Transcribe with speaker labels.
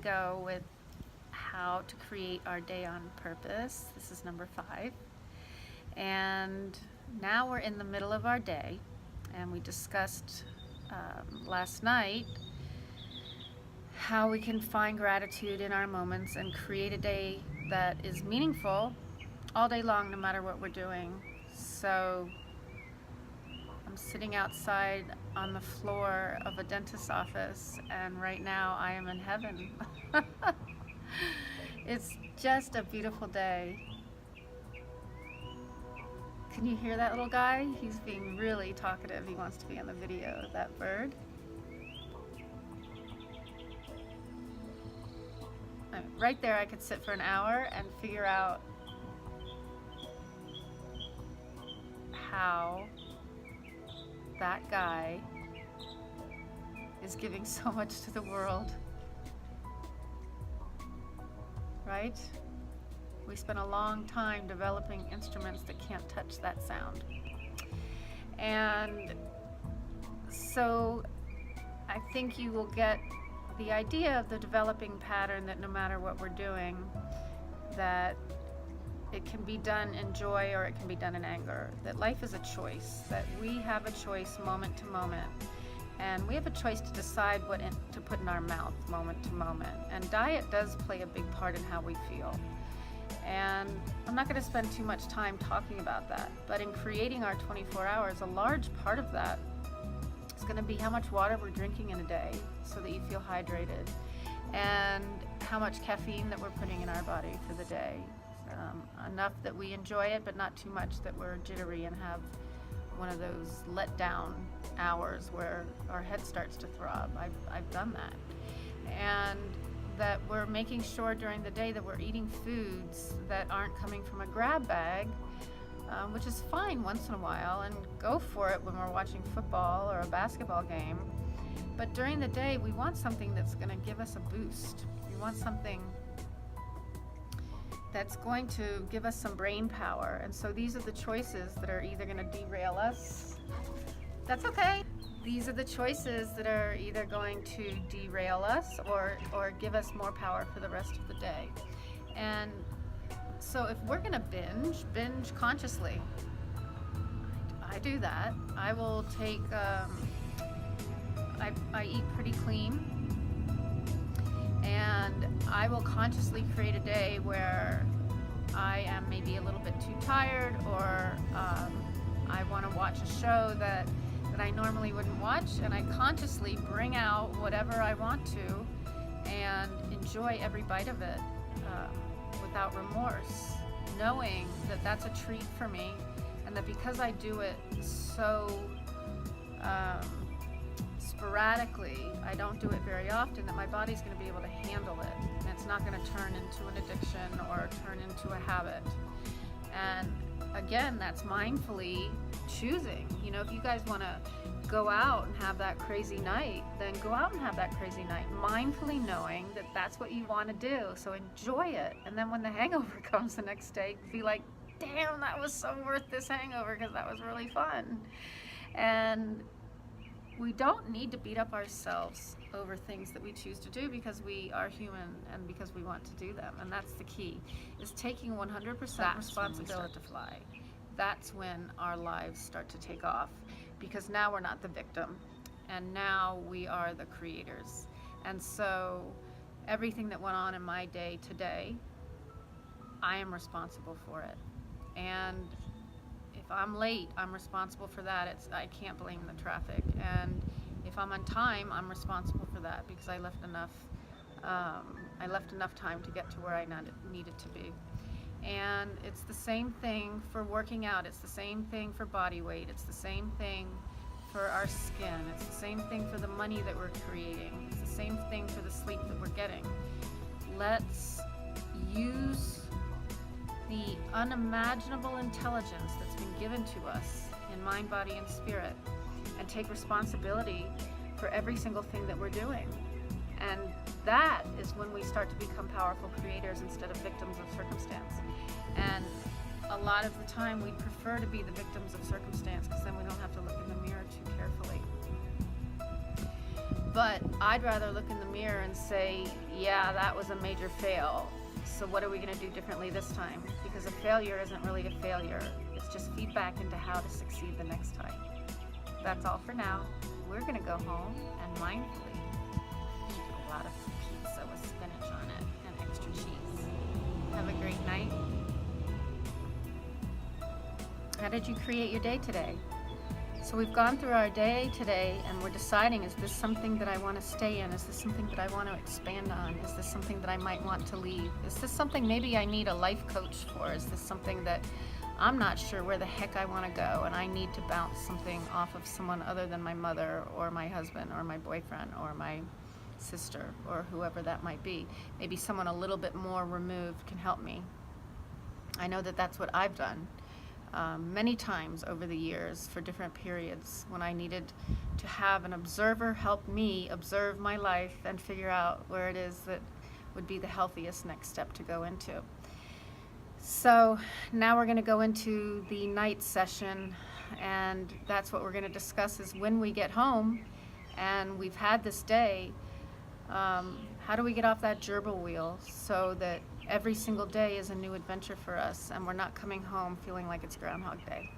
Speaker 1: go with how to create our day on purpose. This is number 5. And now we're in the middle of our day, and we discussed last night how we can find gratitude in our moments and create a day that is meaningful all day long, no matter what we're doing. So I'm sitting outside on the floor of a dentist's office, and right now I am in heaven. It's just a beautiful day. Can you hear that little guy? He's being really talkative. He wants to be on the video, that bird. Right there I could sit for an hour and figure out how that guy is giving so much to the world, right? We spent a long time developing instruments that can't touch that sound. And so I think you will get the idea of the developing pattern that no matter what we're doing, that it can be done in joy or it can be done in anger, that life is a choice, that we have a choice moment to moment, and we have a choice to decide what to put in our mouth moment to moment. And diet does play a big part in how we feel. And I'm not going to spend too much time talking about that, but in creating our 24 hours, a large part of that is going to be how much water we're drinking in a day so that you feel hydrated, and how much caffeine that we're putting in our body for the day. Enough that we enjoy it, but not too much that we're jittery and have one of those let down hours where our head starts to throb. I've done that. And that we're making sure during the day that we're eating foods that aren't coming from a grab bag, which is fine once in a while, and go for it when we're watching football or a basketball game. But during the day, we want something that's going to give us a boost. We want something that's going to give us some brain power. And so these are the choices that are either going to derail us. That's okay. These are the choices that are either going to derail us or give us more power for the rest of the day. And so if we're going to binge consciously. I do that. I will take, I eat pretty clean. And I will consciously create a day where I am maybe a little bit too tired, or I want to watch a show that I normally wouldn't watch, and I consciously bring out whatever I want to and enjoy every bite of it without remorse, knowing that that's a treat for me, and that because I do it so sporadically, I don't do it very often, that my body's going to be able to handle it, and it's not going to turn into an addiction or turn into a habit. And again, that's mindfully choosing. You know, if you guys want to go out and have that crazy night, then go out and have that crazy night, mindfully knowing that that's what you want to do. So enjoy it, and then when the hangover comes the next day, be like, damn, that was so worth this hangover because that was really fun. And we don't need to beat up ourselves over things that we choose to do, because we are human and because we want to do them. And that's the key, is taking 100% responsibility to fly. That's when our lives start to take off, because now we're not the victim, and now we are the creators. And so everything that went on in my day today, I am responsible for it. And if I'm late, I'm responsible for that. I can't blame the traffic. And if I'm on time, I'm responsible for that, because I left enough time to get to where I needed to be. And it's the same thing for working out. It's the same thing for body weight. It's the same thing for our skin. It's the same thing for the money that we're creating. It's the same thing for the sleep that we're getting. Let's use the unimaginable intelligence that's been given to us in mind, body, and spirit, and take responsibility for every single thing that we're doing. And that is when we start to become powerful creators instead of victims of circumstance. And a lot of the time we prefer to be the victims of circumstance, because then we don't have to look in the mirror too carefully. But I'd rather look in the mirror and say, yeah, that was a major fail. So what are we going to do differently this time? Because a failure isn't really a failure. It's just feedback into how to succeed the next time. That's all for now. We're going to go home and mindfully eat a lot of pizza with spinach on it and extra cheese. Have a great night. How did you create your day today? So we've gone through our day today and we're deciding, is this something that I want to stay in? Is this something that I want to expand on? Is this something that I might want to leave? Is this something maybe I need a life coach for? Is this something that I'm not sure where the heck I want to go and I need to bounce something off of someone other than my mother or my husband or my boyfriend or my sister or whoever that might be? Maybe someone a little bit more removed can help me. I know that that's what I've done. Many times over the years for different periods when I needed to have an observer help me observe my life and figure out where it is that would be the healthiest next step to go into. So now we're going to go into the night session, and that's what we're going to discuss is when we get home and we've had this day, how do we get off that gerbil wheel so that every single day is a new adventure for us and we're not coming home feeling like it's Groundhog Day.